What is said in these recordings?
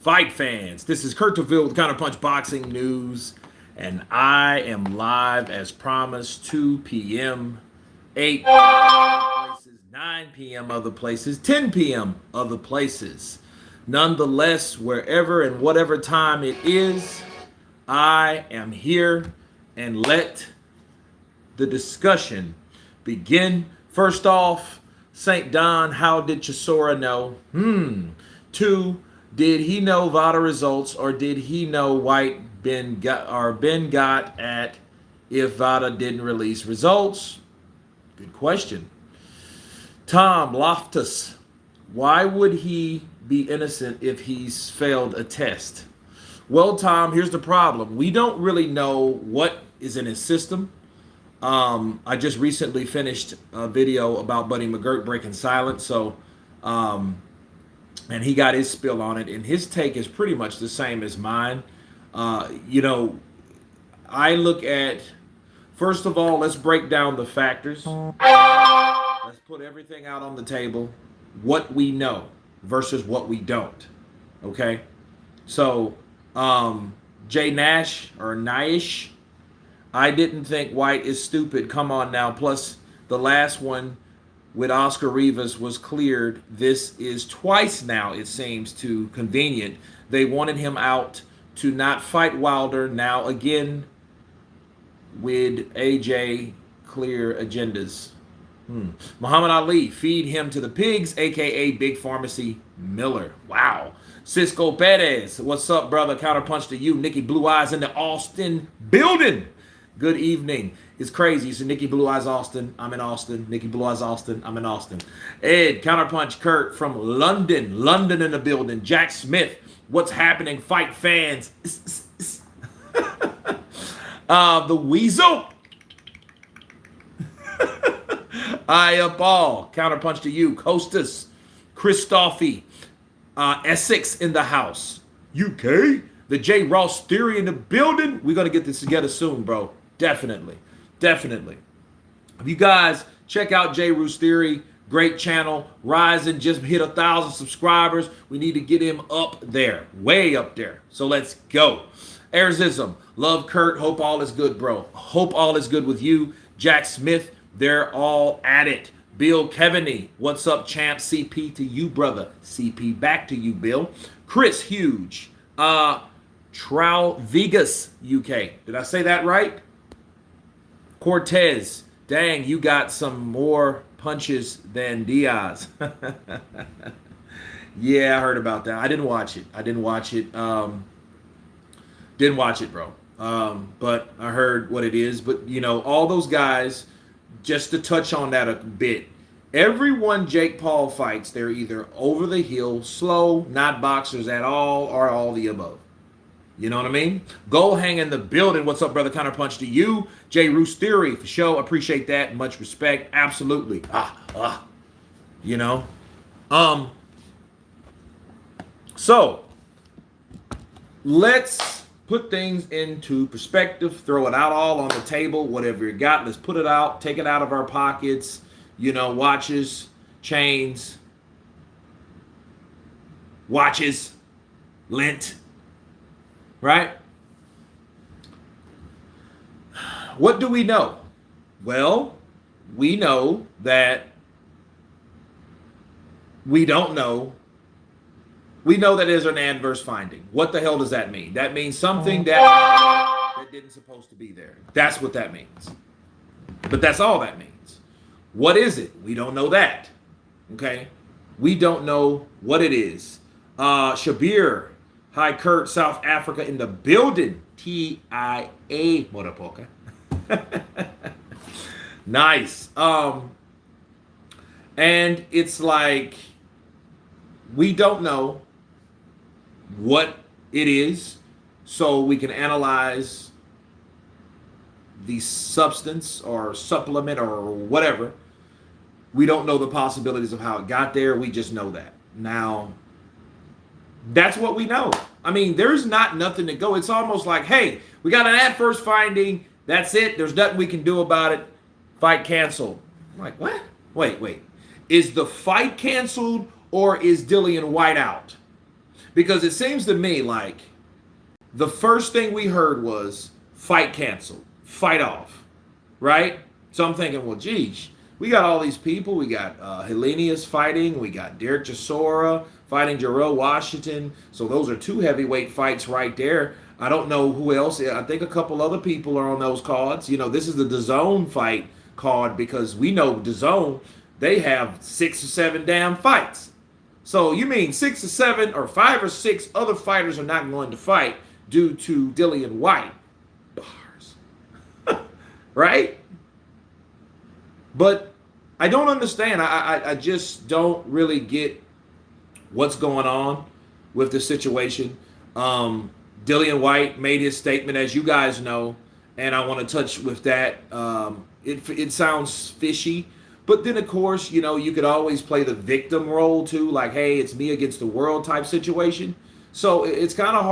Fight fans, this is Kurt DeVille with Counterpunch Boxing News, and I am live as promised, 2 p.m., 8 p.m. other places, 9 p.m. other places, 10 p.m. other places. Nonetheless, wherever and whatever time it is, I am here, and let the discussion begin. First off, St. Don, how did Chisora know? 2, did he know VADA results, or did he know Whyte Ben got at if VADA didn't release results? Good question. Tom Loftus, why would he be innocent if he's failed a test? Well, Tom, here's the problem. We don't really know what is in his system. I just recently finished a video about Buddy McGirt breaking silence, and he got his spill on it, and his take is pretty much the same as mine. I look at, first of all, let's break down the factors. Let's put everything out on the table, what we know versus what we don't. Okay? So, Jay Nash, or Naish, I didn't think Whyte is stupid. Come on now. Plus, the last one with Oscar Rivas was cleared. This is twice now, it seems, too convenient. They wanted him out to not fight Wilder. Now, again, with AJ, clear agendas. Muhammad Ali, feed him to the pigs, a.k.a. Big Pharmacy Miller. Wow. Cisco Perez, what's up, brother? Counterpunch to you. Nikki Blue Eyes in the Austin building. Good evening. It's crazy. So Nikki Blue Eyes Austin, I'm in Austin. Nikki Blue Eyes Austin, I'm in Austin. Ed, Counterpunch Kurt from London. London in the building. Jack Smith, what's happening? Fight fans. The Weasel. I up all. Counterpunch to you. Costas, Christophe, Essex in the house. UK. The J. Ross Theory in the building. We're going to get this together soon, bro. Definitely. Definitely. If you guys check out J. Ross Theory, great channel. Rising, just hit 1,000 subscribers. We need to get him up there. Way up there. So let's go. Arizism. Love Kurt. Hope all is good, bro. Hope all is good with you. Jack Smith. They're all at it. Bill Kevany. What's up, champ? CP to you, brother. CP back to you, Bill. Chris Huge. Trow Vegas, UK. Did I say that right? Cortez. Dang, you got some more punches than Diaz. Yeah, I heard about that. I didn't watch it. Didn't watch it, bro. But I heard what it is. But, all those guys, just to touch on that a bit, everyone Jake Paul fights, they're either over the hill, slow, not boxers at all, or all the above. You know what I mean? Go hang in the building. What's up, brother? Counterpunch to you. J. Roos Theory, for sure. Appreciate that. Much respect. Absolutely. So, let's put things into perspective. Throw it out all on the table. Whatever you got, let's put it out. Take it out of our pockets. Watches, chains, lint. Right? What do we know? Well, we know that we don't know. We know that there's an adverse finding. What the hell does that mean? That means something that didn't supposed to be there. That's what that means. But that's all that means. What is it? We don't know that. Okay? We don't know what it is. Shabir, hi, Kurt, South Africa in the building. TIA, Morapoka. Nice. And it's like, we don't know what it is, so we can analyze the substance or supplement or whatever. We don't know the possibilities of how it got there. We just know that. Now, that's what we know. I mean, there's nothing to go. It's almost like, hey, we got an adverse finding. That's it. There's nothing we can do about it. Fight canceled. I'm like, what? Wait. Is the fight canceled or is Dillian Whyte out? Because it seems to me like the first thing we heard was fight canceled, fight off, right? So I'm thinking, well, geez, we got all these people. We got Hellenius fighting. We got Derek Chisora fighting Jarrell Washington. So those are two heavyweight fights right there. I don't know who else. I think a couple other people are on those cards. You know, this is the DAZN fight card because we know DAZN, they have 6 or 7 damn fights. So you mean 6 or 7 or 5 or 6 other fighters are not going to fight due to Dillian Whyte. Bars. Right? But I don't understand. I just don't really get what's going on with the situation. Dillian Whyte made his statement, as you guys know, and I want to touch with that. It sounds fishy, but then of course, you know, you could always play the victim role too, like, hey, it's me against the world type situation. So it's kind of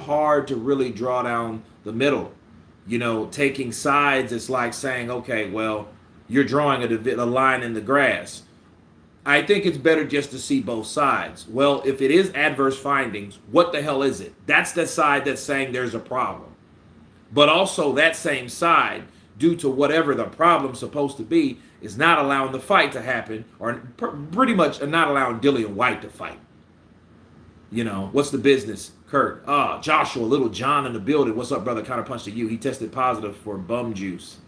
hard to really draw down the middle. You know, taking sides, it's like saying, okay, well, you're drawing a line in the grass. I think it's better just to see both sides. Well, if it is adverse findings, what the hell is it? That's the side that's saying there's a problem. But also that same side, due to whatever the problem's supposed to be, is not allowing the fight to happen, or pretty much not allowing Dillian Whyte to fight. You know, what's the business? Kurt, Joshua, Little John in the building. What's up, brother? Kind of punched at you. He tested positive for bum juice.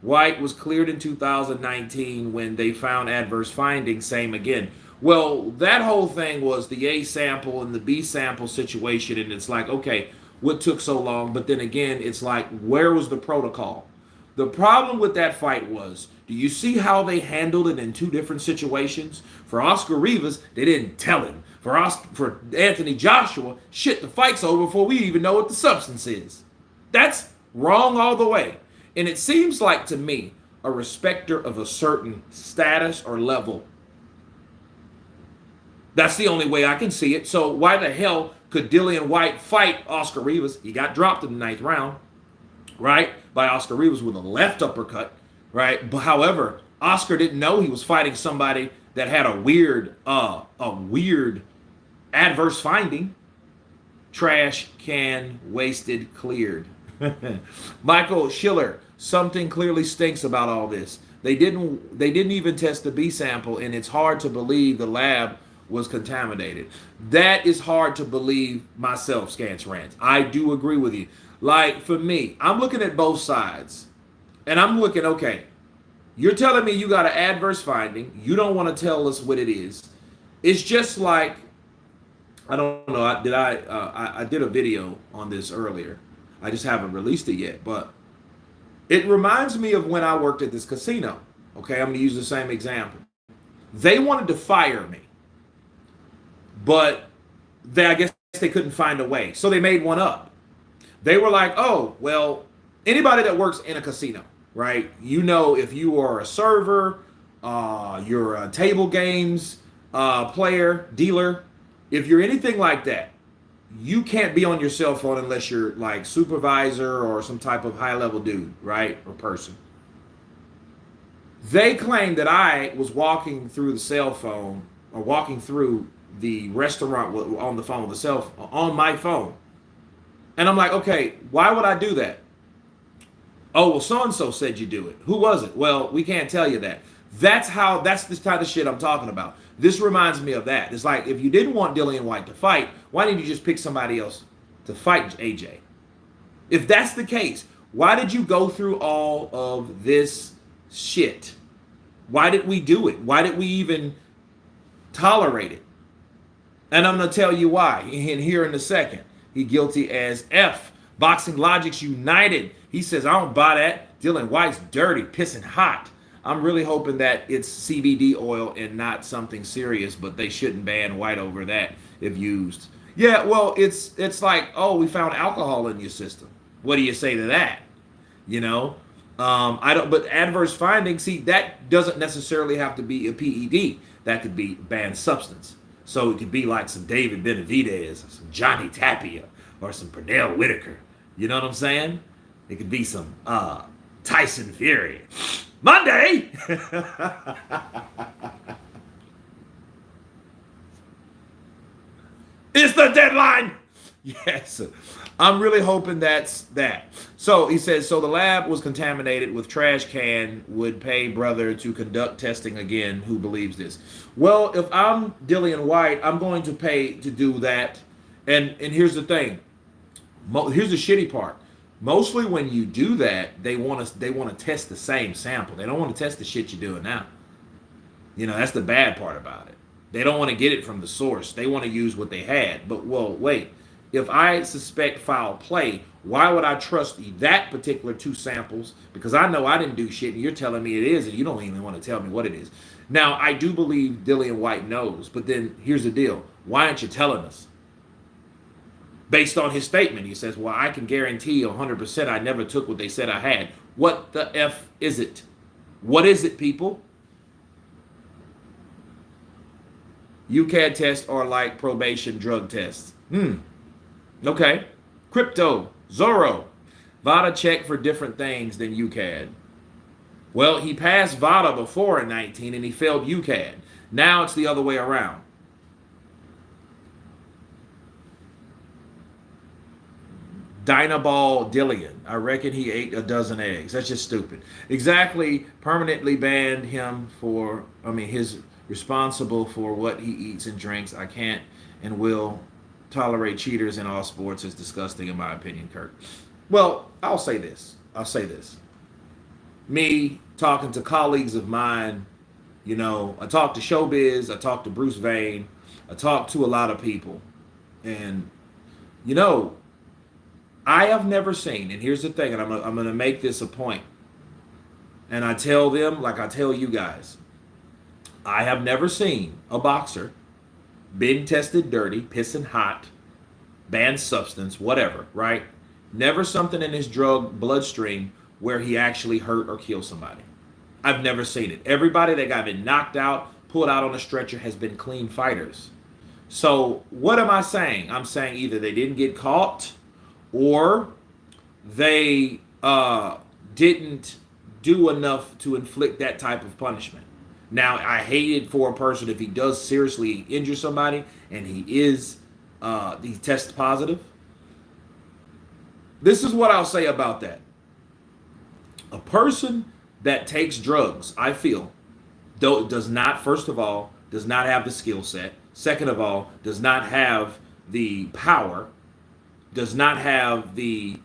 Whyte was cleared in 2019 when they found adverse findings. Same again. Well, that whole thing was the A sample and the B sample situation, and it's like, okay, what took so long? But then again, it's like, where was the protocol? The problem with that fight was, do you see how they handled it in 2 different situations? For Oscar Rivas, they didn't tell him. For Anthony Joshua, shit, the fight's over before we even know what the substance is. That's wrong all the way. And it seems like, to me, a respecter of a certain status or level. That's the only way I can see it. So why the hell could Dillian Whyte fight Oscar Rivas? He got dropped in the 9th round, right, by Oscar Rivas with a left uppercut, right? But however, Oscar didn't know he was fighting somebody that had a weird adverse finding. Trash can, wasted, cleared. Michael Schiller, something clearly stinks about all this. They didn't even test the B sample, and it's hard to believe the lab was contaminated. That is hard to believe myself, Scance Rants. I do agree with you. Like, for me, I'm looking at both sides, and I'm looking, okay, you're telling me you got an adverse finding. You don't want to tell us what it is. It's just like, I don't know, I did a video on this earlier. I just haven't released it yet, but it reminds me of when I worked at this casino. Okay, I'm going to use the same example. They wanted to fire me, but I guess they couldn't find a way, so they made one up. They were like, oh, well, anybody that works in a casino, right? You know, if you are a server, you're a table games player, dealer, if you're anything like that, you can't be on your cell phone unless you're like supervisor or some type of high-level dude, right, or person. They claimed that I was walking through the cell phone or walking through the restaurant on the phone, on my phone. And I'm like, okay, why would I do that? Oh, well, so-and-so said you do it. Who was it? Well, we can't tell you that. That's the kind of shit I'm talking about. This reminds me of that. It's like, if you didn't want Dillian Whyte to fight, why didn't you just pick somebody else to fight AJ? If that's the case, why did you go through all of this shit? Why did we do it? Why did we even tolerate it? And I'm going to tell you why. And here in a second. He guilty as F. Boxing Logics United. He says, I don't buy that. Dillian Whyte's dirty, pissing hot. I'm really hoping that it's CBD oil and not something serious, but they shouldn't ban Whyte over that if used. Yeah, well, it's like, oh, we found alcohol in your system. What do you say to that? You know, but adverse findings, see, that doesn't necessarily have to be a PED. That could be banned substance. So it could be like some David Benavidez, or some Johnny Tapia, or some Pernell Whitaker. You know what I'm saying? It could be some Tyson Fury. Monday! the deadline. Yes, I'm really hoping that's that. So he says, so the lab was contaminated with trash can, would pay brother to conduct testing again. Who believes this? Well, if I'm Dillian Whyte, I'm going to pay to do that. And here's the thing. Here's the shitty part. Mostly when you do that, they want to test the same sample. They don't want to test the shit you're doing now. You know, that's the bad part about it. They don't want to get it from the source. They want to use what they had. But, well, wait. If I suspect foul play, why would I trust that particular 2 samples? Because I know I didn't do shit, and you're telling me it is, and you don't even want to tell me what it is. Now, I do believe Dillian Whyte knows, but then here's the deal. Why aren't you telling us? Based on his statement, he says, well, I can guarantee 100% I never took what they said I had. What the F is it? What is it, people? UCAD tests are like probation drug tests. Okay. Crypto, Zorro. VADA check for different things than UCAD. Well, he passed VADA before in 19 and he failed UCAD. Now it's the other way around. Dynaball Dillian. I reckon he ate a dozen eggs. That's just stupid. Exactly. Permanently banned him for, his responsible for what he eats and drinks. I can't and will tolerate cheaters in all sports. Is disgusting in my opinion, Kurt. Well, I'll say this. Me talking to colleagues of mine, you know, I talk to Showbiz, I talk to Bruce Vane, I talk to a lot of people. And, you know, I have never seen, and here's the thing, and I'm going to make this a point, and I tell them like I tell you guys, I have never seen a boxer been tested dirty, pissing hot, banned substance, whatever, right? Never something in his drug bloodstream where he actually hurt or killed somebody. I've never seen it. Everybody that got been knocked out, pulled out on a stretcher has been clean fighters. So what am I saying? I'm saying either they didn't get caught or they didn't do enough to inflict that type of punishment. Now, I hate it for a person if he does seriously injure somebody and he tests positive. This is what I'll say about that. A person that takes drugs, I feel, does not, first of all, does not have the skill set. Second of all, does not have the power, does not have the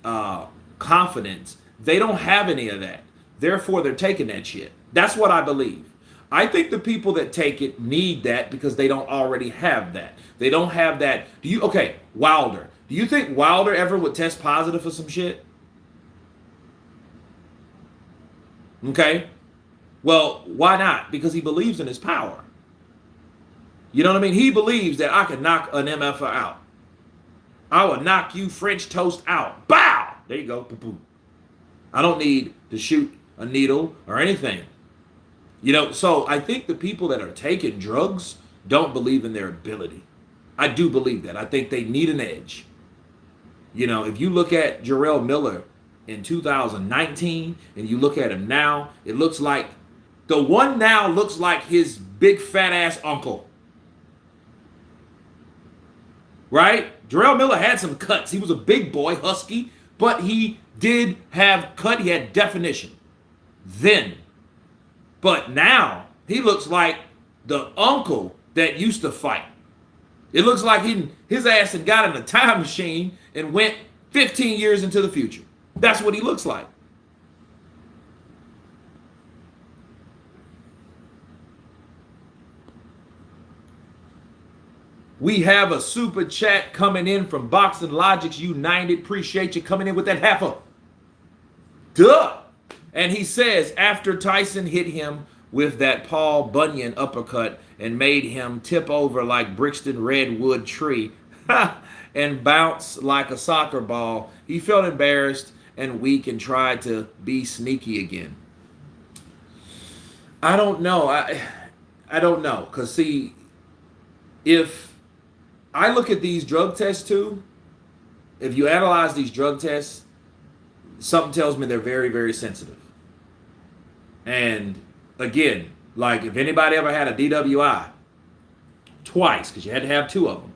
confidence. They don't have any of that. Therefore, they're taking that shit. That's what I believe. I think the people that take it need that because they don't already have that. They don't have that. Wilder. Do you think Wilder ever would test positive for some shit? Okay. Well, why not? Because he believes in his power. You know what I mean? He believes that I can knock an MFer out. I will knock you French toast out. Bow! There you go. I don't need to shoot a needle or anything. You know, so I think the people that are taking drugs don't believe in their ability. I do believe that. I think they need an edge. You know, if you look at Jarrell Miller in 2019 and you look at him now, it looks like the one now looks like his big fat ass uncle. Right? Jarrell Miller had some cuts. He was a big boy, husky, but he did have cut. He had definition then. But now he looks like the uncle that used to fight. It looks like his ass had got in a time machine and went 15 years into the future. That's what he looks like. We have a super chat coming in from Boxing Logics United. Appreciate you coming in with that half duh. And he says, after Tyson hit him with that Paul Bunyan uppercut and made him tip over like Brixton Redwood tree and bounce like a soccer ball, he felt embarrassed and weak and tried to be sneaky again. I don't know. I don't know. Because, see, if I look at these drug tests, too, if you analyze these drug tests, something tells me they're very, very sensitive. And again, like if anybody ever had a DWI, twice, because you had to have 2 of them,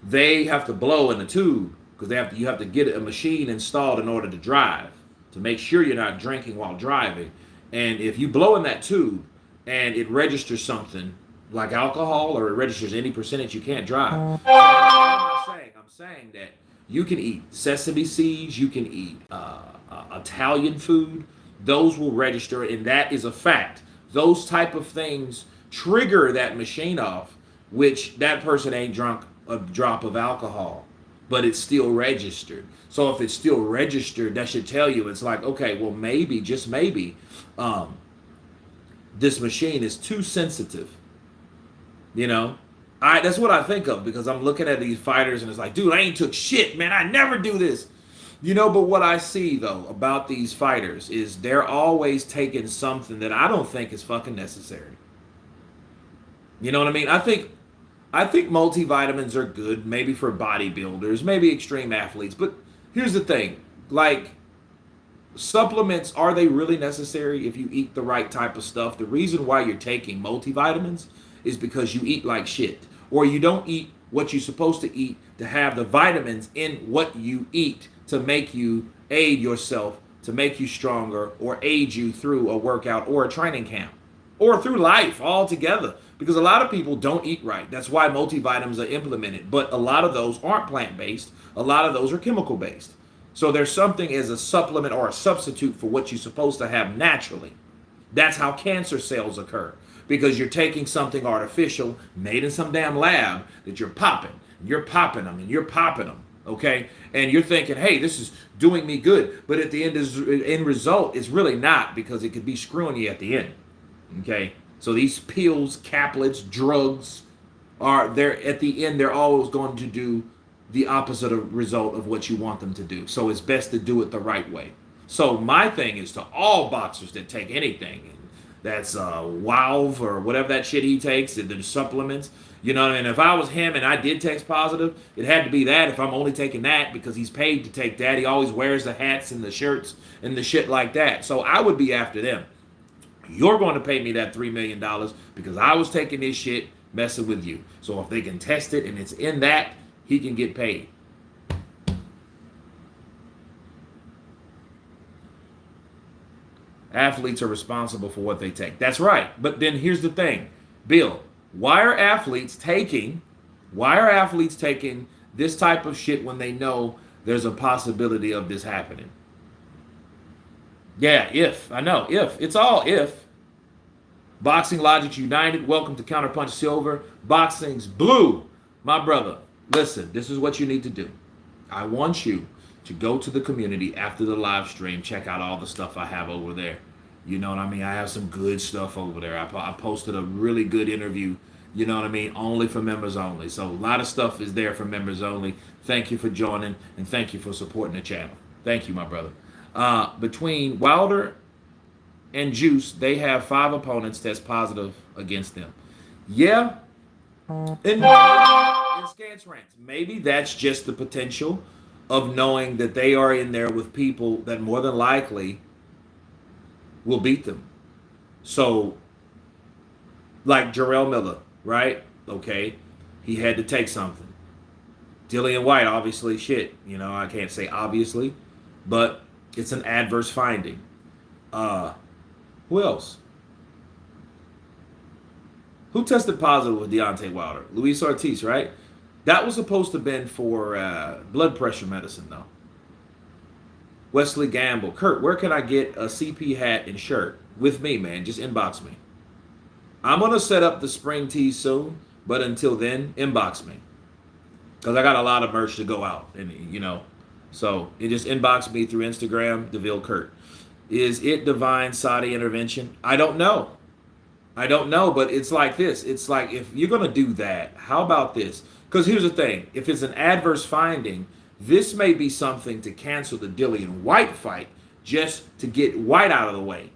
they have to blow in the tube because you have to get a machine installed in order to drive to make sure you're not drinking while driving. And if you blow in that tube and it registers something like alcohol or it registers any percentage, you can't drive. So what am I saying? I'm saying that you can eat sesame seeds, you can eat Italian food. Those will register, and that is a fact. Those type of things trigger that machine off, which that person ain't drunk a drop of alcohol, but it's still registered. So if it's still registered, that should tell you it's like, okay, well, maybe, just maybe, this machine is too sensitive. You know, that's what I think of because I'm looking at these fighters and it's like, dude, I ain't took shit, man. I never do this. You know, but what I see though about these fighters is they're always taking something that I don't think is fucking necessary. You know what I mean? I think multivitamins are good, maybe for bodybuilders, maybe extreme athletes. But here's the thing, like supplements, are they really necessary if you eat the right type of stuff? The reason why you're taking multivitamins is because you eat like shit, or you don't eat what you're supposed to eat to have the vitamins in what you eat to make you aid yourself, to make you stronger, or aid you through a workout or a training camp, or through life altogether. Because a lot of people don't eat right. That's why multivitamins are implemented. But a lot of those aren't plant-based. A lot of those are chemical-based. So there's something as a supplement or a substitute for what you're supposed to have naturally. That's how cancer cells occur. Because you're taking something artificial, made in some damn lab, that you're popping. You're popping them, and you're popping them. Okay? And you're thinking, hey, this is doing me good. But at the end result, it's really not, because it could be screwing you at the end. Okay? So these pills, caplets, drugs, they're at the end, they're always going to do the opposite of result of what you want them to do. So it's best to do it the right way. So my thing is to all boxers that take anything, that's WOW or whatever that shit he takes, the supplements, you know, and if I was him and I did test positive, it had to be that if I'm only taking that because he's paid to take that. He always wears the hats and the shirts and the shit like that. So I would be after them. You're going to pay me that $3 million because I was taking this shit messing with you. So if they can test it and it's in that, he can get paid. Athletes are responsible for what they take. That's right. But then here's the thing, Bill, why are athletes taking this type of shit when they know there's a possibility of this happening? Yeah, if. It's all if. Boxing Logics United, welcome to Counterpunch Silver. Boxing's blue. My brother, listen, this is what you need to do. I want you to go to the community after the live stream, check out all the stuff I have over there. You know what I mean? I have some good stuff over there. I posted a really good interview, you know what I mean, only for members only. So a lot of stuff is there for members only. Thank you for joining, and thank you for supporting the channel. Thank you, my brother. Between Wilder and Juice, they have 5 opponents test positive against them. Yeah, in Scance Rants, maybe that's just the potential of knowing that they are in there with people that more than likely will beat them. So, like Jarrell Miller, right? Okay, he had to take something. Dillian Whyte, obviously, shit. You know, I can't say obviously, but it's an adverse finding. Who else? Who tested positive with Deontay Wilder? Luis Ortiz, right? That was supposed to have been for blood pressure medicine, though. Wesley Gamble. Kurt, where can I get a CP hat and shirt? With me, man. Just inbox me. I'm going to set up the spring tees soon, but until then, inbox me. Because I got a lot of merch to go out, and you know. So, you just inbox me through Instagram, DeVille Kurt. Is it divine Saudi intervention? I don't know. I don't know, but it's like this. It's like, if you're going to do that, how about this? Because here's the thing. If it's an adverse finding, this may be something to cancel the Dillian Whyte fight just to get Whyte out of the way.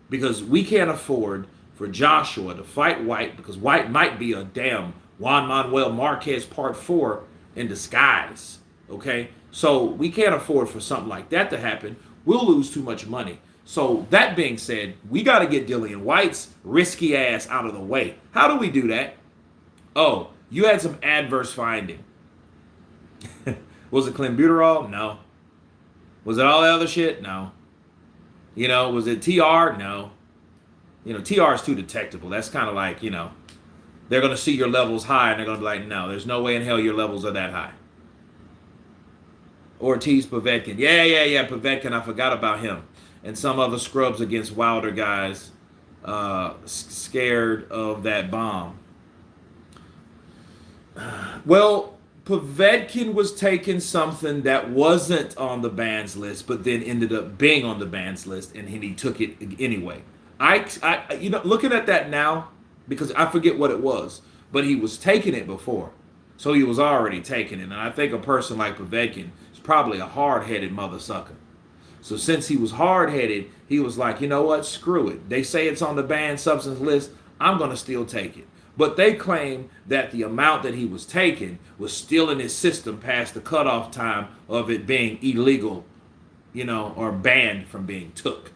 Because we can't afford for Joshua to fight Whyte, because Whyte might be a damn Juan Manuel Marquez Part 4 in disguise. Okay? So we can't afford for something like that to happen. We'll lose too much money. So that being said, we got to get Dillian Whyte's risky ass out of the way. How do we do that? Oh, you had some adverse finding. Was it clenbuterol? No. Was it all the other shit? No. Was it TR? No. TR is too detectable. That's kind of like, they're going to see your levels high and they're going to be like, no, there's no way in hell your levels are that high. Ortiz Povetkin. Yeah. Povetkin, I forgot about him. And some other scrubs against Wilder guys scared of that bomb. Well, Povetkin was taking something that wasn't on the bans list, but then ended up being on the bans list, and he took it anyway. Looking at that now, because I forget what it was, but he was taking it before, so he was already taking it. And I think a person like Povetkin is probably a hard-headed mother sucker. So since he was hard-headed, he was like, you know what? Screw it. They say it's on the banned substance list. I'm going to still take it. But they claim that the amount that he was taking was still in his system past the cutoff time of it being illegal, or banned from being took.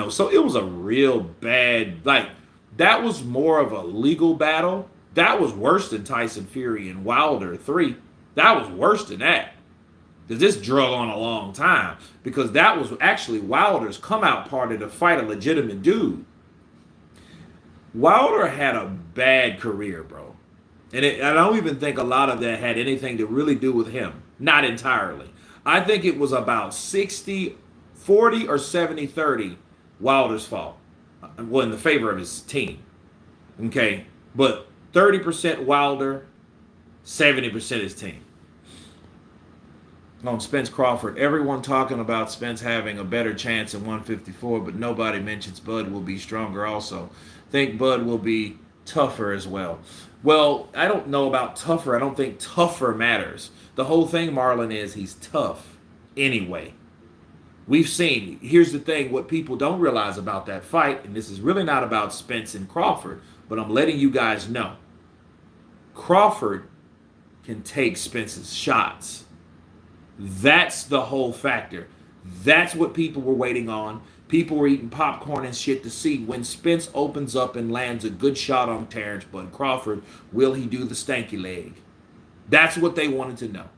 So it was a real bad, that was more of a legal battle. That was worse than Tyson Fury and Wilder 3. That was worse than that. Because this drug on a long time. Because that was actually Wilder's come out party to fight a legitimate dude. Wilder had a bad career, bro. And I don't even think a lot of that had anything to really do with him. Not entirely. I think it was about 60-40 or 70-30 Wilder's fault. Well, in the favor of his team. Okay? But 30% Wilder, 70% his team. On Spence Crawford, everyone talking about Spence having a better chance in 154, but nobody mentions Bud will be stronger also. Think Bud will be tougher as well. Well, I don't know about tougher. I don't think tougher matters. The whole thing, Marlon, is he's tough anyway. We've seen, here's the thing, what people don't realize about that fight, and this is really not about Spence and Crawford, but I'm letting you guys know. Crawford can take Spence's shots. That's the whole factor. That's what people were waiting on. People were eating popcorn and shit to see when Spence opens up and lands a good shot on Terrence Bud Crawford. Will he do the stanky leg? That's what they wanted to know.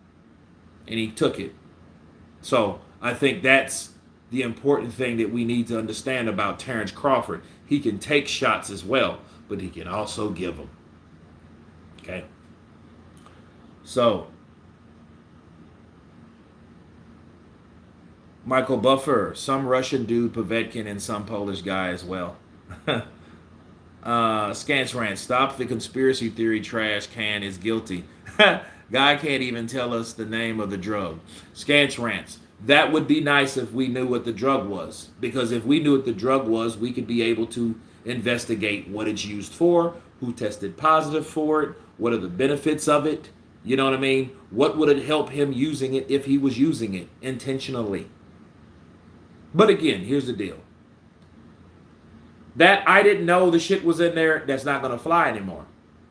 And he took it. So I think that's the important thing that we need to understand about Terrence Crawford. He can take shots as well, but he can also give them. Okay? So Michael Buffer, some Russian dude, Povetkin, and some Polish guy as well. Scance Rant, stop the conspiracy theory trash can is guilty. Guy can't even tell us the name of the drug. Scance Rants, that would be nice if we knew what the drug was. Because if we knew what the drug was, we could be able to investigate what it's used for, who tested positive for it, what are the benefits of it, you know what I mean? What would it help him using it if he was using it intentionally? But again, here's the deal. That I didn't know the shit was in there, that's not going to fly anymore.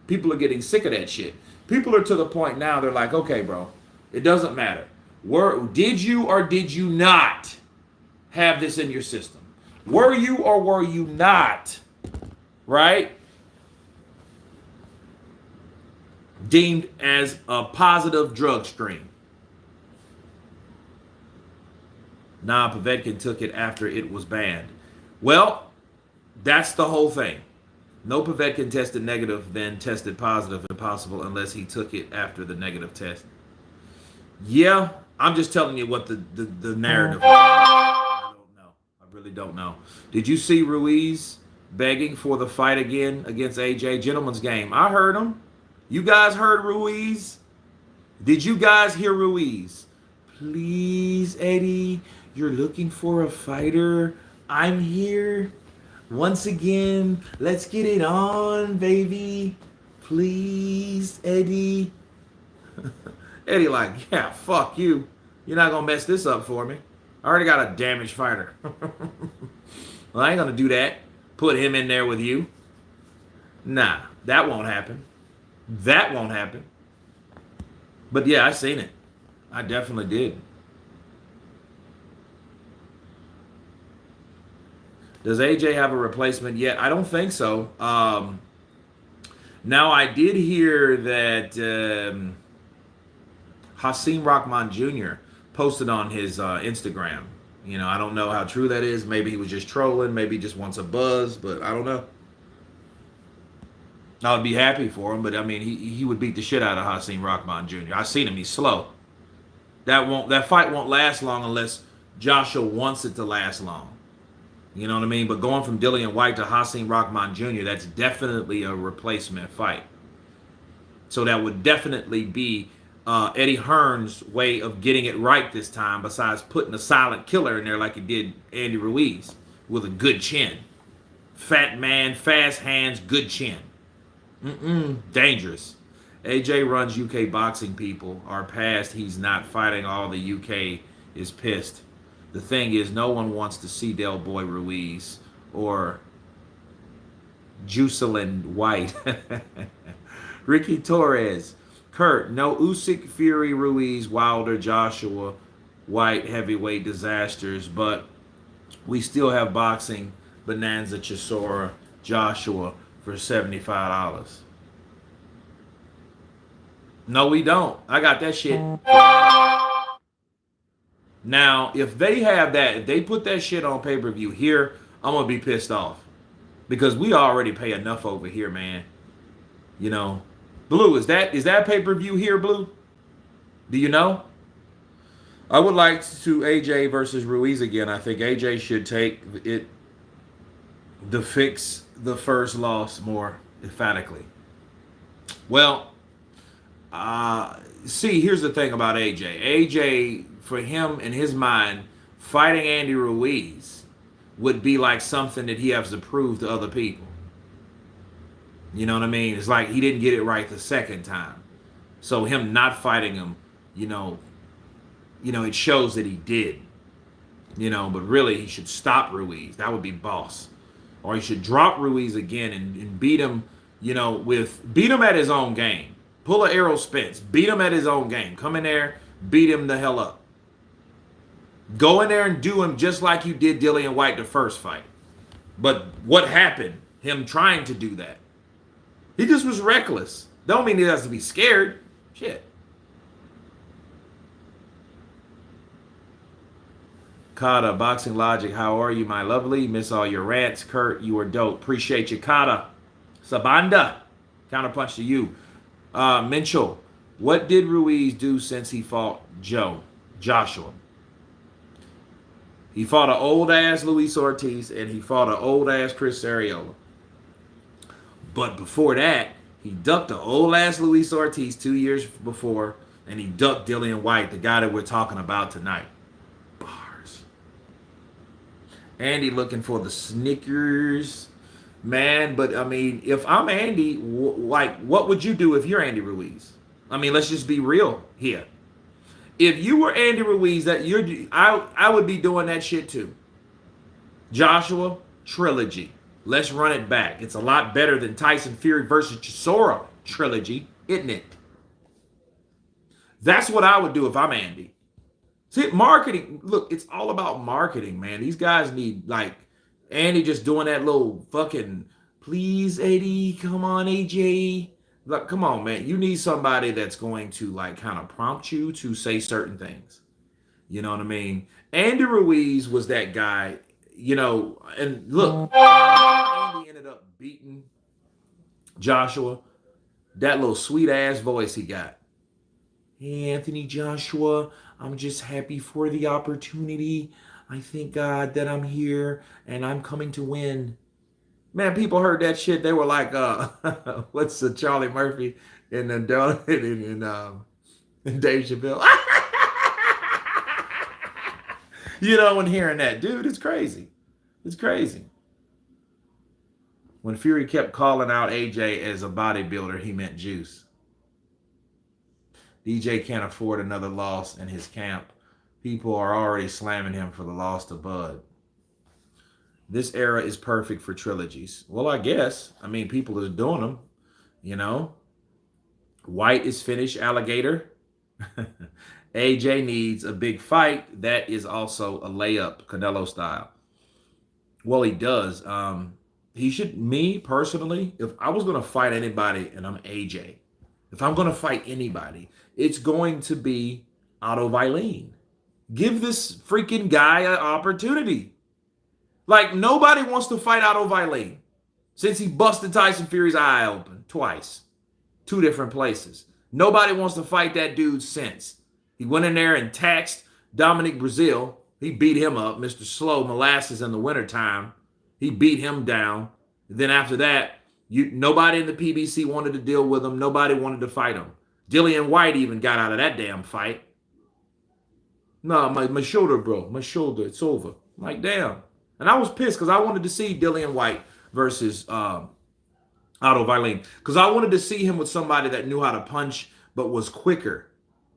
People are getting sick of that shit. People are to the point now, they're like, okay, bro, it doesn't matter. Did you or did you not have this in your system? Were you or were you not, right, deemed as a positive drug stream? Nah, Povetkin took it after it was banned. Well, that's the whole thing. No Povetkin tested negative, then tested positive, impossible, unless he took it after the negative test. Yeah, I'm just telling you what the narrative is. I don't know. I really don't know. Did you see Ruiz begging for the fight again against AJ? Gentleman's game. I heard him. You guys heard Ruiz? Did you guys hear Ruiz? Please, Eddie, you're looking for a fighter. I'm here. Once again, let's get it on, baby. Please, Eddie. Eddie like, yeah, fuck you. You're not going to mess this up for me. I already got a damaged fighter. Well, I ain't going to do that. Put him in there with you. Nah, that won't happen. That won't happen. But yeah, I seen it. I definitely did. Does AJ have a replacement yet? I don't think so. Now, I did hear that Hasim Rahman Jr. posted on his Instagram. I don't know how true that is. Maybe he was just trolling. Maybe he just wants a buzz, but I don't know. I would be happy for him, but I mean, he would beat the shit out of Hasim Rahman Jr. I've seen him; he's slow. That fight won't last long unless Joshua wants it to last long. You know what I mean? But going from Dillian Whyte to Hasim Rahman Jr., that's definitely a replacement fight. So that would definitely be Eddie Hearn's way of getting it right this time, besides putting a silent killer in there like he did Andy Ruiz with a good chin. Fat man, fast hands, good chin. Dangerous. AJ runs UK boxing, people. Are past he's not fighting all the UK is pissed. The thing is, no one wants to see Del Boy Ruiz or Jocelyn Whyte. Ricky Torres. Kurt, no Usyk, Fury, Ruiz, Wilder, Joshua, Whyte, heavyweight disasters, but we still have boxing, Bonanza, Chisora, Joshua for $75. No, we don't. I got that shit. Now, if they have that, if they put that shit on pay-per-view here, I'm going to be pissed off. Because we already pay enough over here, man. Blue, is that pay-per-view here, Blue? Do you know? I would like to AJ versus Ruiz again. I think AJ should take it to fix the first loss more emphatically. Well, see, here's the thing about AJ. AJ, for him, in his mind, fighting Andy Ruiz would be like something that he has to prove to other people. You know what I mean? It's like he didn't get it right the second time. So him not fighting him, it shows that he did. But really he should stop Ruiz. That would be boss. Or he should drop Ruiz again and beat him, beat him at his own game. Pull an Errol Spence. Beat him at his own game. Come in there, beat him the hell up. Go in there and do him just like you did Dillian Whyte the first fight. But what happened? Him trying to do that. He just was reckless. Don't mean he has to be scared. Shit. Kata, Boxing Logic, how are you, my lovely? Miss all your rants. Kurt, you are dope. Appreciate you, Kata. Sabanda, counterpunch to you. Minchell, what did Ruiz do since he fought Joshua? He fought an old-ass Luis Ortiz, and he fought an old-ass Chris Arreola. But before that, he ducked an old-ass Luis Ortiz 2 years before, and he ducked Dillian Whyte, the guy that we're talking about tonight. Bars. Andy looking for the Snickers. Man, but I mean, if I'm Andy, what would you do if you're Andy Ruiz? I mean, let's just be real here. If you were Andy Ruiz, I would be doing that shit too. Joshua, trilogy. Let's run it back. It's a lot better than Tyson Fury versus Chisora trilogy, isn't it? That's what I would do if I'm Andy. See, marketing, look, it's all about marketing, man. These guys need, Andy just doing that little fucking, please, Eddie, come on, AJ. Like, come on, man. You need somebody that's going to, kind of prompt you to say certain things. You know what I mean? Andy Ruiz was that guy. And look, Andy ended up beating Joshua. That little sweet ass voice he got. Hey, Anthony Joshua, I'm just happy for the opportunity. I thank God that I'm here and I'm coming to win. Man, people heard that shit. They were like, what's the Charlie Murphy and Dave Chappelle? When hearing that, dude, it's crazy. It's crazy. When Fury kept calling out AJ as a bodybuilder, he meant juice. DJ can't afford another loss in his camp. People are already slamming him for the loss to Bud. This era is perfect for trilogies. Well, I guess. I mean, people are doing them, Whyte is finished, alligator. AJ needs a big fight. That is also a layup, Canelo style. Well, he does. He should, me personally, if I was going to fight anybody and I'm AJ, If I'm going to fight anybody, it's going to be Otto Whyte. Give this freaking guy an opportunity. Like, nobody wants to fight Otto Whyte since he busted Tyson Fury's eye open twice, two different places. Nobody wants to fight that dude since. He went in there and taxed Dominic Brazil. He beat him up, Mr. Slow Molasses in the wintertime. He beat him down. Then after that, nobody in the PBC wanted to deal with him. Nobody wanted to fight him. Dillian Whyte even got out of that damn fight. No, my shoulder, bro. My shoulder. It's over. I'm like, damn. And I was pissed because I wanted to see Dillian Whyte versus Otto Whyte. Because I wanted to see him with somebody that knew how to punch but was quicker,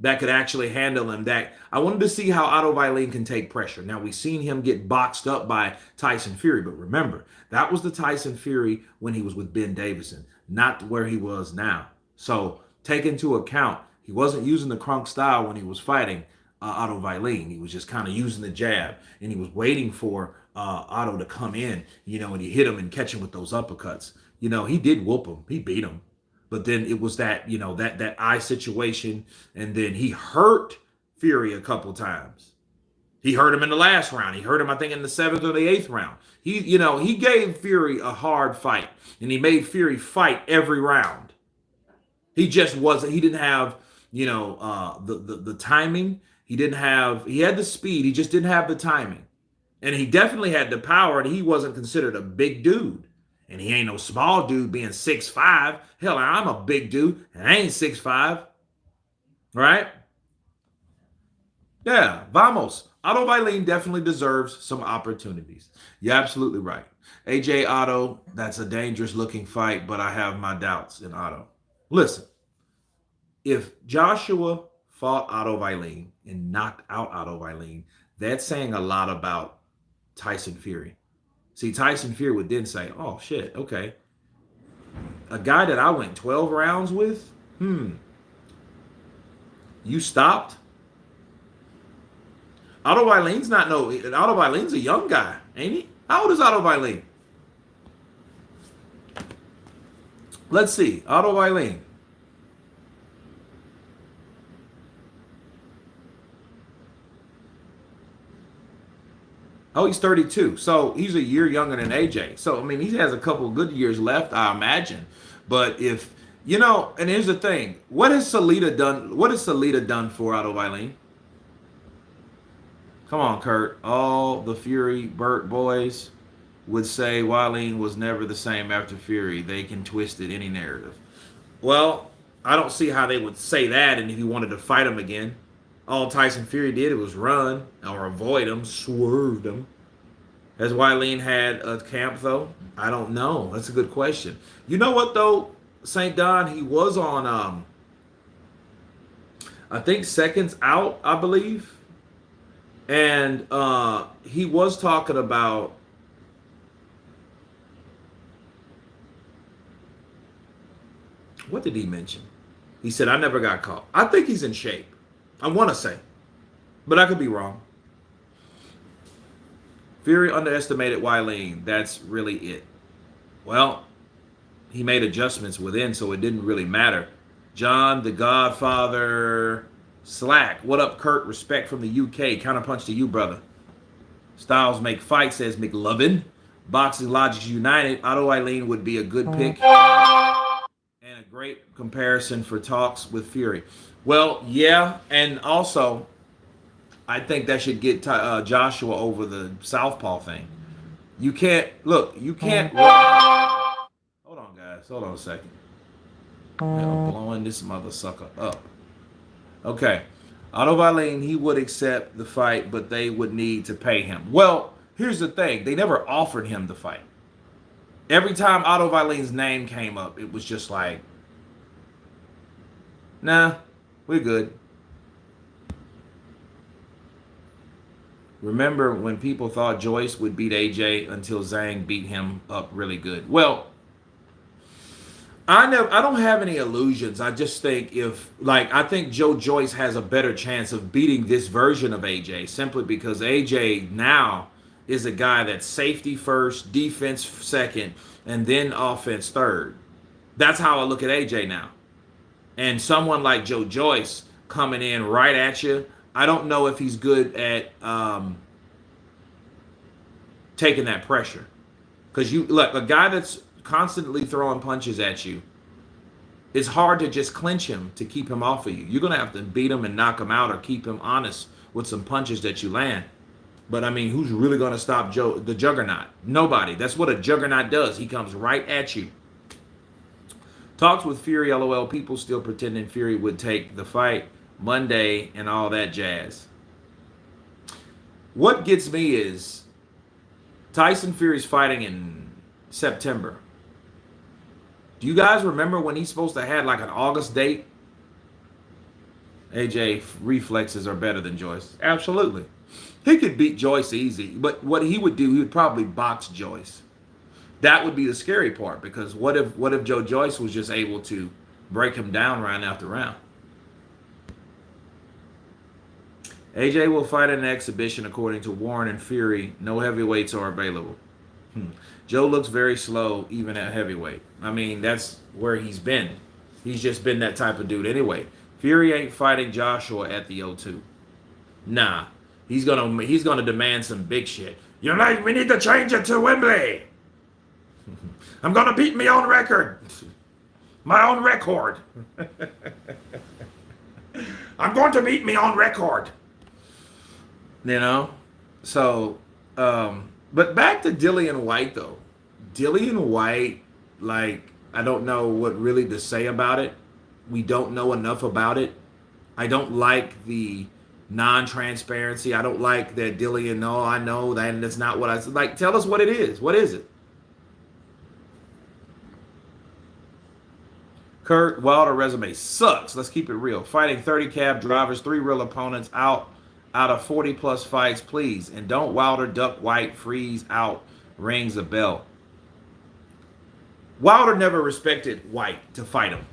that could actually handle him. That I wanted to see how Otto Whyte can take pressure. Now, we've seen him get boxed up by Tyson Fury, but remember, that was the Tyson Fury when he was with Ben Davison, not where he was now. So take into account, he wasn't using the crunk style when he was fighting Otto Whyte. He was just kind of using the jab, and he was waiting for Otto to come in, and he hit him and catch him with those uppercuts. He did whoop him. He beat him. But then it was that, that eye situation. And then he hurt Fury a couple times. He hurt him in the last round. He hurt him, I think, in the 7th or the 8th round. He gave Fury a hard fight. And he made Fury fight every round. He just wasn't, he didn't have, the timing. He had the speed. He just didn't have the timing. And he definitely had the power, and he wasn't considered a big dude. And he ain't no small dude being 6'5". Hell, I'm a big dude, and I ain't 6'5". Right? Yeah, vamos. Otto Whyte definitely deserves some opportunities. You're absolutely right. AJ Otto, that's a dangerous looking fight, but I have my doubts in Otto. Listen, if Joshua fought Otto Whyte and knocked out Otto Whyte, that's saying a lot about Tyson Fury. See, Tyson Fury would then say, oh, shit, okay. A guy that I went 12 rounds with? You stopped? Otto Whyte's Otto Whyte's a young guy, ain't he? How old is Otto Whyte? Let's see, Otto Whyte. Oh, he's 32. So he's a year younger than AJ. So, I mean, he has a couple of good years left, I imagine. But if, and here's the thing. What has Salita done? What has Salita done for Otto Whyte? Come on, Kurt. All the Fury Burt boys would say Whyte was never the same after Fury. They can twist it any narrative. Well, I don't see how they would say that, and if you wanted to fight him again. All Tyson Fury did was run or avoid him, swerved him. Has Whyte had a camp, though? I don't know. That's a good question. You know what, though, St. Don? He was on, I think, Seconds Out, I believe. And he was talking about what did he mention? He said, I never got caught. I think he's in shape. I want to say, but I could be wrong. Fury underestimated Whyte. That's really it. Well, he made adjustments within, so it didn't really matter. John, the Godfather, Slack. What up, Kurt? Respect from the UK. Counterpunch to you, brother. Styles make fights, says McLovin. Boxing Logic United. Otto Whyte would be a good pick. And a great comparison for talks with Fury. Well, yeah, and also, I think that should get Joshua over the southpaw thing. You can't, look, you can't. Hold on, guys. Hold on a second. I'm blowing this mother sucker up. Okay. Otto Whyte, he would accept the fight, but they would need to pay him. Well, here's the thing. They never offered him the fight. Every time Otto Whyte's name came up, it was just like, nah, we're good. Remember when people thought Joyce would beat AJ until Zhang beat him up really good? Well, I don't have any illusions. I just think I think Joe Joyce has a better chance of beating this version of AJ simply because AJ now is a guy that's safety first, defense second, and then offense third. That's how I look at AJ now. And someone like Joe Joyce coming in right at you, I don't know if he's good at taking that pressure. Because you look, a guy that's constantly throwing punches at you, it's hard to just clinch him to keep him off of you. You're gonna have to beat him and knock him out, or keep him honest with some punches that you land. But I mean, who's really gonna stop Joe, the Juggernaut? Nobody. That's what a Juggernaut does. He comes right at you. Talks with Fury, LOL. People still pretending Fury would take the fight Monday and all that jazz. What gets me is Tyson Fury's fighting in September. Do you guys remember when he's supposed to have like an August date? AJ reflexes are better than Joyce. Absolutely. He could beat Joyce easy, but what he would do, he would probably box Joyce. That would be the scary part, because what if Joe Joyce was just able to break him down round after round? AJ will fight in an exhibition according to Warren and Fury. No heavyweights are available. Joe looks very slow even at heavyweight. I mean, that's where he's been. He's just been that type of dude anyway. Fury ain't fighting Joshua at the O2. Nah. He's gonna demand some big shit. You're like, we need to change it to Wembley. I'm gonna beat me on record. My own record. I'm going to beat me on record. You know? So, but back to Dillian Whyte though. Dillian Whyte, like, I don't know what really to say about it. We don't know enough about it. I don't like the non-transparency. I don't like that Dillian, no, I know that, and that's not what I said. Like, tell us what it is. What is it? Kurt Wilder resume sucks. Let's keep it real. Fighting 30 cab drivers, 3 real opponents out of 40 plus fights, please. And don't Wilder duck Whyte, freeze out, rings a bell. Wilder never respected Whyte to fight him.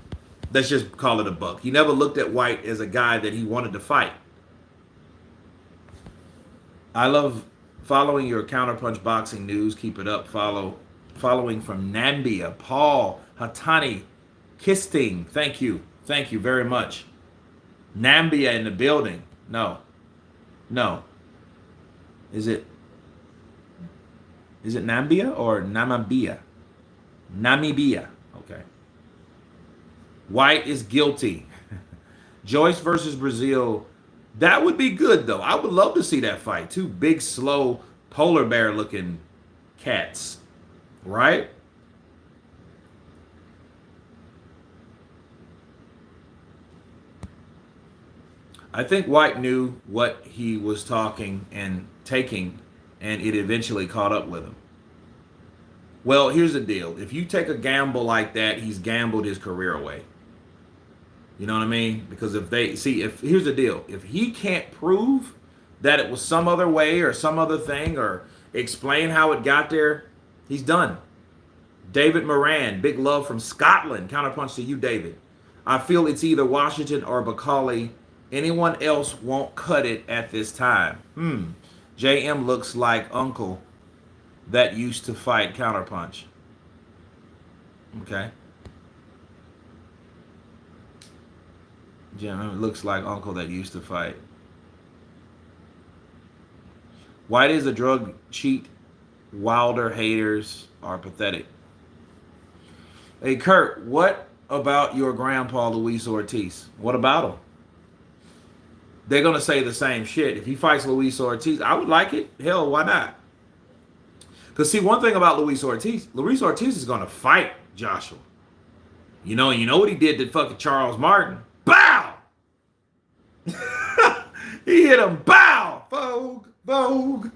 Let's just call it a buck. He never looked at Whyte as a guy that he wanted to fight. I love following your counterpunch boxing news. Keep it up. Following from Nambia, Paul Hatani Kisting. Thank you. Thank you very much. Nambia in the building. No. Is it Nambia or Namibia? Namibia. Okay. Whyte is guilty. Joyce versus Brazil. That would be good, though. I would love to see that fight. 2 big, slow, polar bear-looking cats. Right? I think Whyte knew what he was talking and taking, and it eventually caught up with him. Well, here's the deal. If you take a gamble like that, he's gambled his career away. You know what I mean? Because here's the deal. If he can't prove that it was some other way or some other thing, or explain how it got there, he's done. David Moran, big love from Scotland. Counterpunch to you, David. I feel it's either Washington or Bacali. Anyone else won't cut it at this time. JM looks like uncle that used to fight Counterpunch. Okay. JM looks like uncle that used to fight. Whyte is a drug cheat. Wilder haters are pathetic. Hey, Kurt, what about your grandpa, Luis Ortiz? What about him? They're going to say the same shit. If he fights Luis Ortiz, I would like it. Hell, why not? Because, see, one thing about Luis Ortiz is going to fight Joshua. You know what he did to fucking Charles Martin? Bow! He hit him. Bow! Vogue.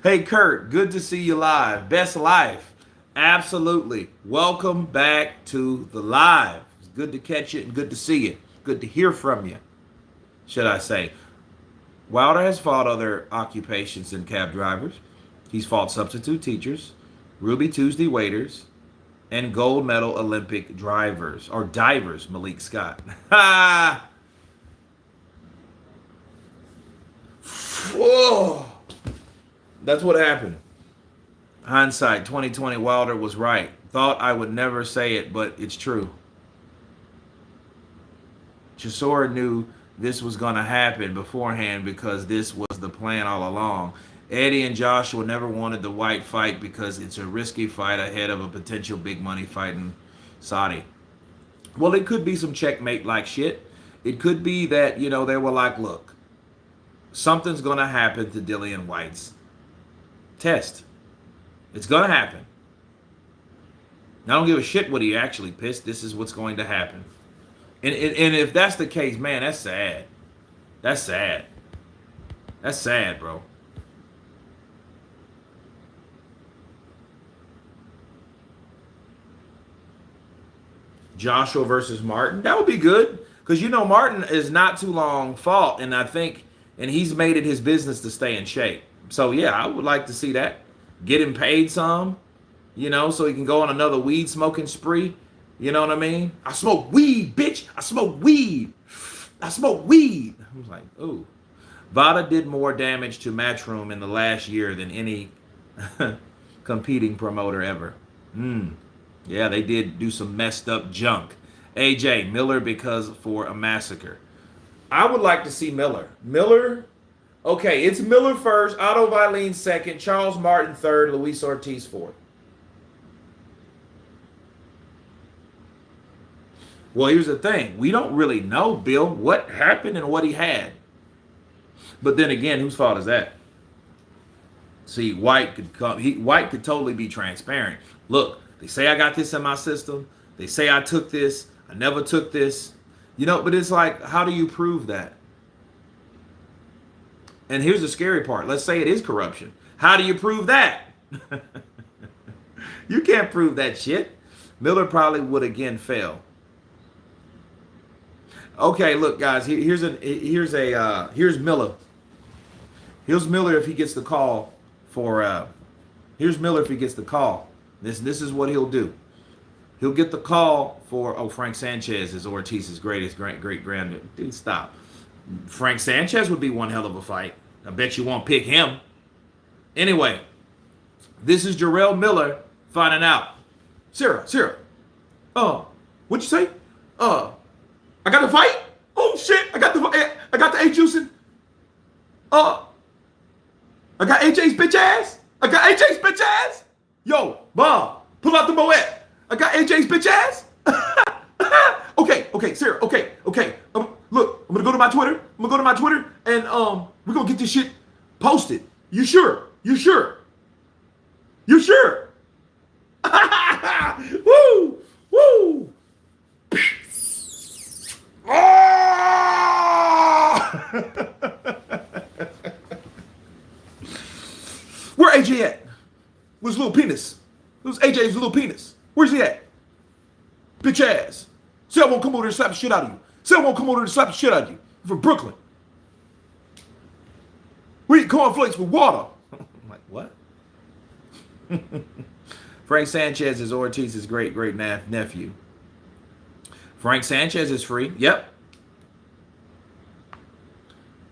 Hey, Kurt, good to see you live. Best life. Absolutely. Welcome back to the live. It's good to catch you and good to see you. Good to hear from you, should I say. Wilder has fought other occupations than cab drivers. He's fought substitute teachers, Ruby Tuesday waiters, and gold medal Olympic drivers, or divers, Malik Scott. Ha! Whoa! That's what happened. Hindsight, 2020, Wilder was right. Thought I would never say it, but it's true. Chisora knew this was going to happen beforehand because this was the plan all along. Eddie and Joshua never wanted the Whyte fight because it's a risky fight ahead of a potential big money fight in Saudi. Well, it could be some checkmate like shit. It could be that, they were like, look, something's going to happen to Dillian Whyte's test. It's going to happen. I don't give a shit what he actually pissed. This is what's going to happen. And if that's the case, man, that's sad. That's sad. That's sad, bro. Joshua versus Martin. That would be good. Because, Martin is not too long fought. And and he's made it his business to stay in shape. So, yeah, I would like to see that. Get him paid some, so he can go on another weed smoking spree. You know what I mean? I smoke weed, bitch. I smoke weed. I smoke weed. I was like, ooh. Vada did more damage to Matchroom in the last year than any competing promoter ever. Yeah, they did do some messed up junk. AJ, Miller because for a massacre. I would like to see Miller. Okay, it's Miller first, Otto Vailene second, Charles Martin third, Luis Ortiz fourth. Well, here's the thing. We don't really know, Bill, what happened and what he had. But then again, whose fault is that? See, Whyte could totally be transparent. Look, they say I got this in my system. They say I took this. I never took this. But it's like, how do you prove that? And here's the scary part. Let's say it is corruption. How do you prove that? You can't prove that shit. Miller probably would again fail. Okay, look, guys. Here's Miller. Here's Miller if he gets the call for. Here's Miller if he gets the call. This is what he'll do. He'll get the call for. Frank Sanchez is Ortiz's great grand. Dude, stop. Frank Sanchez would be one hell of a fight. I bet you won't pick him. Anyway, this is Jarrell Miller finding out. Sarah. What'd you say? I got the fight. Oh shit! I got the A juicing. I got AJ's bitch ass. Yo, Mom, pull out the Moet. I got AJ's bitch ass. Okay, Sarah. Okay. Look, I'm gonna go to my Twitter. And we're gonna get this shit posted. You sure? Woo! Where AJ at? Where's little penis? Where's AJ's little penis? Where's he at? Bitch ass. Say I won't come over there and slap the shit out of you. I'm from Brooklyn. We eat cornflakes with water. I'm like, what? Frank Sanchez is Ortiz's great nephew. Frank Sanchez is free. Yep.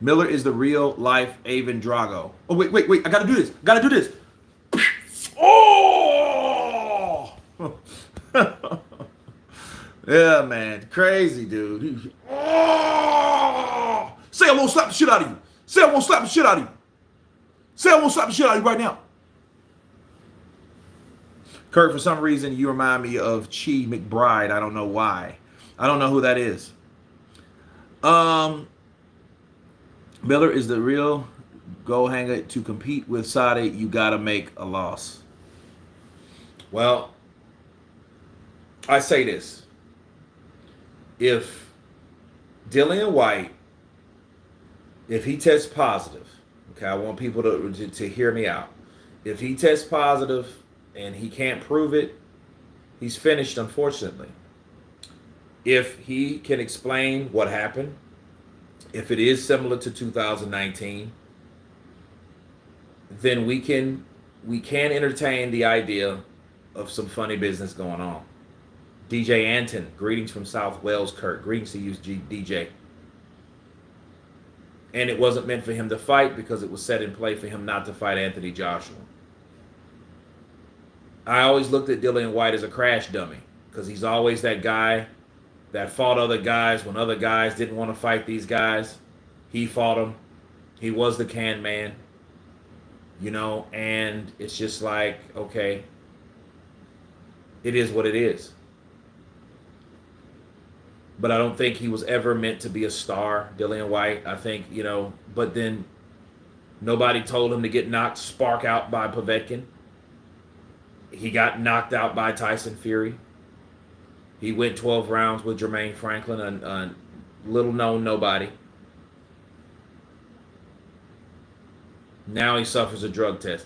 Miller is the real life Avon Drago. Oh, wait. I gotta do this. Oh! Yeah, man. Crazy, dude. Oh! Say I won't slap the shit out of you. Say I won't slap the shit out of you right now. Kurt, for some reason, you remind me of Chi McBride. I don't know why. I don't know who that is. Miller is the real goal hanger. To compete with Saudi, you got to make a loss. Well, I say this. If Dillian Whyte, if he tests positive, okay, I want people to hear me out. If he tests positive and he can't prove it, he's finished, unfortunately. If he can explain what happened, if it is similar to 2019, then we can entertain the idea of some funny business going on. DJ Anton, greetings from South Wales, Kurt. Greetings to you, DJ. And it wasn't meant for him to fight because it was set in play for him not to fight Anthony Joshua. I always looked at Dillian Whyte as a crash dummy because he's always that guy that fought other guys when other guys didn't want to fight these guys. He fought them. He was the can man, and it's just like, okay, it is what it is. But I don't think he was ever meant to be a star, Dillian Whyte. I think, but then nobody told him to get knocked spark out by Povetkin. He got knocked out by Tyson Fury. He went 12 rounds with Jermaine Franklin, a little known nobody. Now he suffers a drug test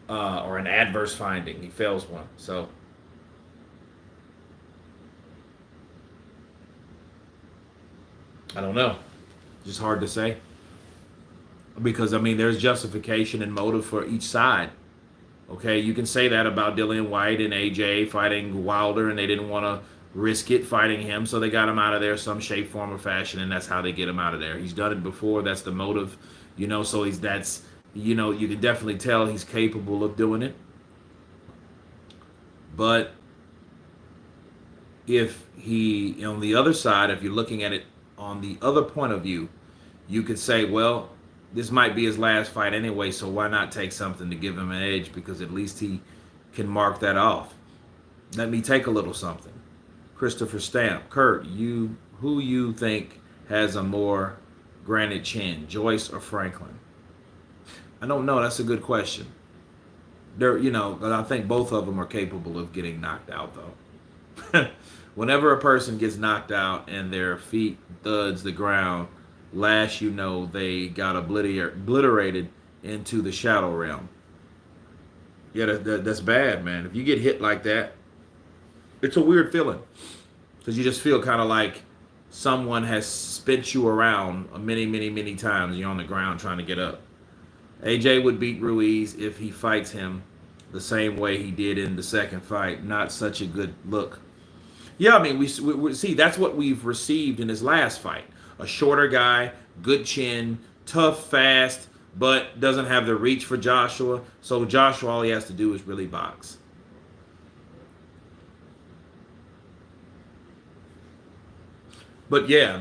or an adverse finding. He fails one. So I don't know. Just hard to say. Because, there's justification and motive for each side. Okay, you can say that about Dillian Whyte and AJ fighting Wilder, and they didn't want to risk it fighting him, so they got him out of there some shape, form, or fashion, and that's how they get him out of there. He's done it before. That's the motive, so you can definitely tell he's capable of doing it. But if he, on the other side, if you're looking at it on the other point of view, you could say, well, this might be his last fight anyway, so why not take something to give him an edge, because at least he can mark that off. Let me take a little something. Christopher Stamp, Kurt, who you think has a more granite chin, Joyce or Franklin? I don't know. That's a good question. I think both of them are capable of getting knocked out, though. Whenever a person gets knocked out and their feet thuds the ground, they got obliterated into the shadow realm. Yeah, that's bad, man. If you get hit like that, it's a weird feeling, because you just feel kind of like someone has spent you around many, many, many times. You're on the ground trying to get up. AJ would beat Ruiz if he fights him the same way he did in the second fight. Not such a good look. Yeah, we see that's what we've received in his last fight. A shorter guy, good chin, tough, fast, but doesn't have the reach for Joshua. So Joshua, all he has to do is really box. But yeah,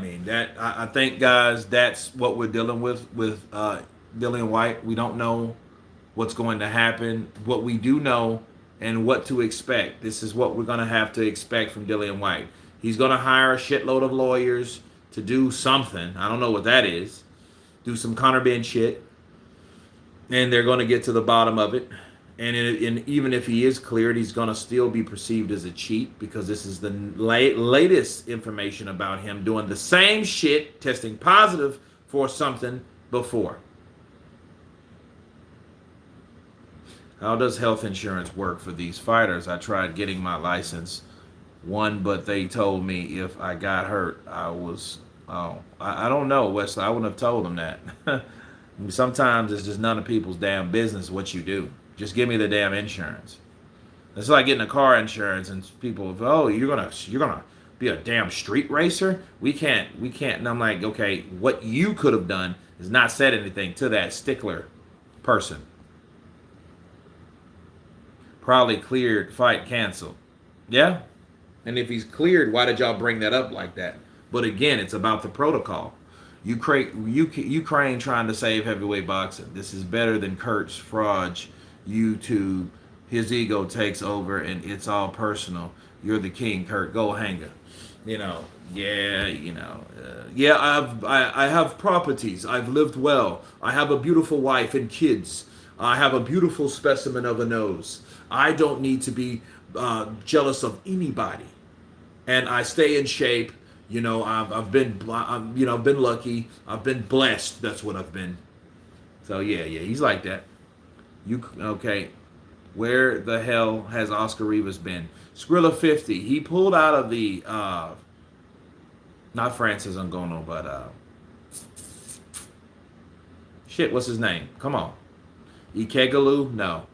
I think, guys, that's what we're dealing with Dillian Whyte. We don't know what's going to happen. What we do know and what to expect. This is what we're going to have to expect from Dillian Whyte. He's going to hire a shitload of lawyers to do something. I don't know what that is. Do some contraband shit. And they're going to get to the bottom of it. And even if he is cleared, he's going to still be perceived as a cheat, because this is the latest information about him doing the same shit, testing positive for something before. How does health insurance work for these fighters? I tried getting my license, but they told me if I got hurt, I don't know, Wesley. I wouldn't have told them that. Sometimes it's just none of people's damn business what you do. Just give me the damn insurance. It's like getting a car insurance and people, you're gonna be a damn street racer? We can't. And I'm like, okay, what you could have done is not said anything to that stickler person. Probably cleared, fight canceled. Yeah? And if he's cleared, why did y'all bring that up like that? But again, it's about the protocol. Ukraine trying to save heavyweight boxing. This is better than Kurt's fraud. YouTube, his ego takes over and it's all personal. You're the king, Kurt. Go hanger. I have properties. I've lived well. I have a beautiful wife and kids. I have a beautiful specimen of a nose. I don't need to be jealous of anybody, and I stay in shape. I've been lucky. I've been blessed. That's what I've been. So yeah, he's like that. Okay? Where the hell has Oscar Rivas been? Skrilla 50. He pulled out of the not Francis Ngannou, but what's his name? Come on. Ikegalu? No.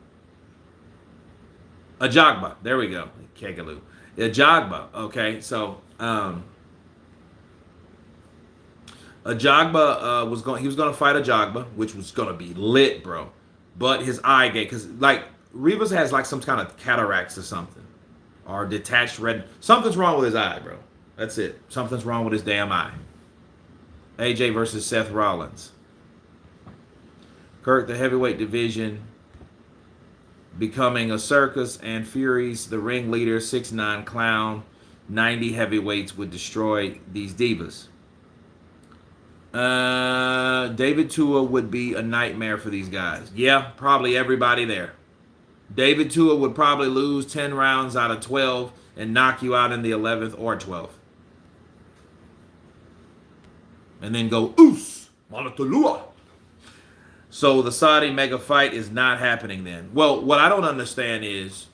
Ajagba. There we go. Ikegalu. Ajagba. Okay, so Ajagba he was going to fight Ajagba, which was going to be lit, bro. But his eye gate, because Rivas has some kind of cataracts or something, or detached red. Something's wrong with his eye, bro. That's it. Something's wrong with his damn eye. AJ versus Seth Rollins. Kurt, the heavyweight division becoming a circus, and Fury's the ringleader, 6'9" clown. 90 heavyweights would destroy these divas. David Tua would be a nightmare for these guys. Yeah, probably everybody there. David Tua would probably lose 10 rounds out of 12 and knock you out in the 11th or 12th. And then go, oos, Malatalua. So the Saudi mega fight is not happening then. Well, what I don't understand is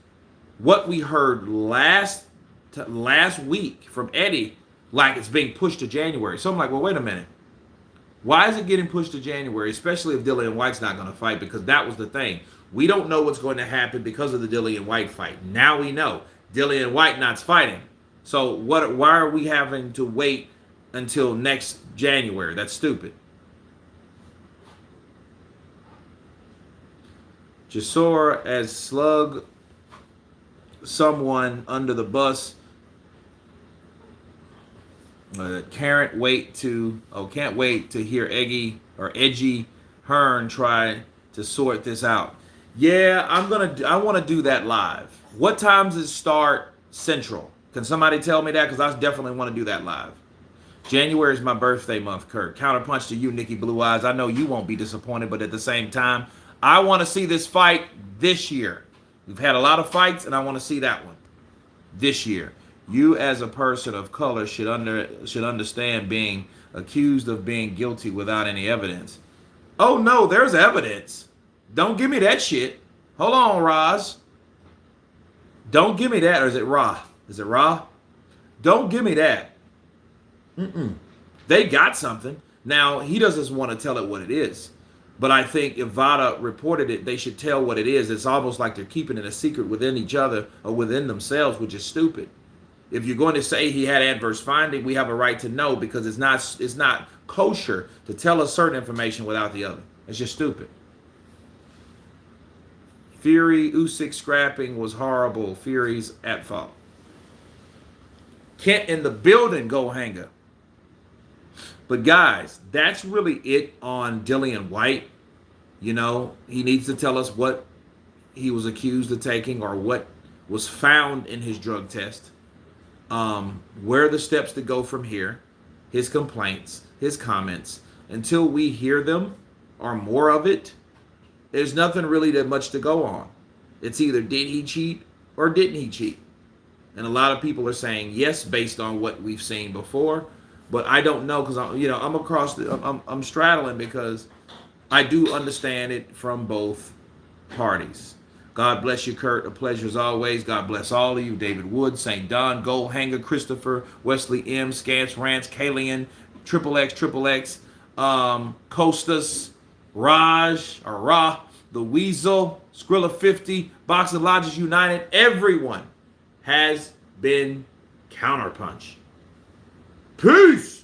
what we heard last week from Eddie, like it's being pushed to January. So I'm like, well, wait a minute. Why is it getting pushed to January, especially if Dillian Whyte's not going to fight? Because that was the thing. We don't know what's going to happen because of the Dillian Whyte fight. Now we know. Dillian Whyte not fighting. So why are we having to wait until next January? That's stupid. Jasor as slug someone under the bus. Can't wait to hear Edgy Hearn try to sort this out. Yeah, I want to do that live. What time does it start Central? Can somebody tell me that? Because I definitely want to do that live. January is my birthday month, Kurt. Counterpunch to you, Nikki Blue Eyes. I know you won't be disappointed, but at the same time, I want to see this fight this year. We've had a lot of fights, and I want to see that one this year. You, as a person of color, should understand being accused of being guilty without any evidence. Oh, no, there's evidence. Don't give me that shit. Hold on, Roz. Don't give me that. Or is it Ra? Is it Ra? Don't give me that. They got something. Now, he doesn't want to tell it what it is. But I think if Vada reported it, they should tell what it is. It's almost like they're keeping it a secret within each other or within themselves, which is stupid. If you're going to say he had adverse finding, we have a right to know, because it's not kosher to tell us certain information without the other. It's just stupid. Fury, Usyk scrapping was horrible. Fury's at fault. Kent in the building, go hanger. But guys, that's really it on Dillian Whyte. You know, he needs to tell us what he was accused of taking or what was found in his drug test. Where are the steps to go from here? His complaints, his comments. Until we hear them or more of it, there's nothing really that much to go on. It's either did he cheat or didn't he cheat? And a lot of people are saying yes based on what we've seen before. But I don't know, because I'm straddling, because I do understand it from both parties. God bless you, Kurt. A pleasure as always. God bless all of you. David Wood, St. Don, Gold Hanger, Christopher, Wesley M, Scance Rants, Kalian, XXX, Costas, Raj, or Ra, The Weasel, Skrilla 50, Boxing Lodges United. Everyone has been counterpunched. Peace!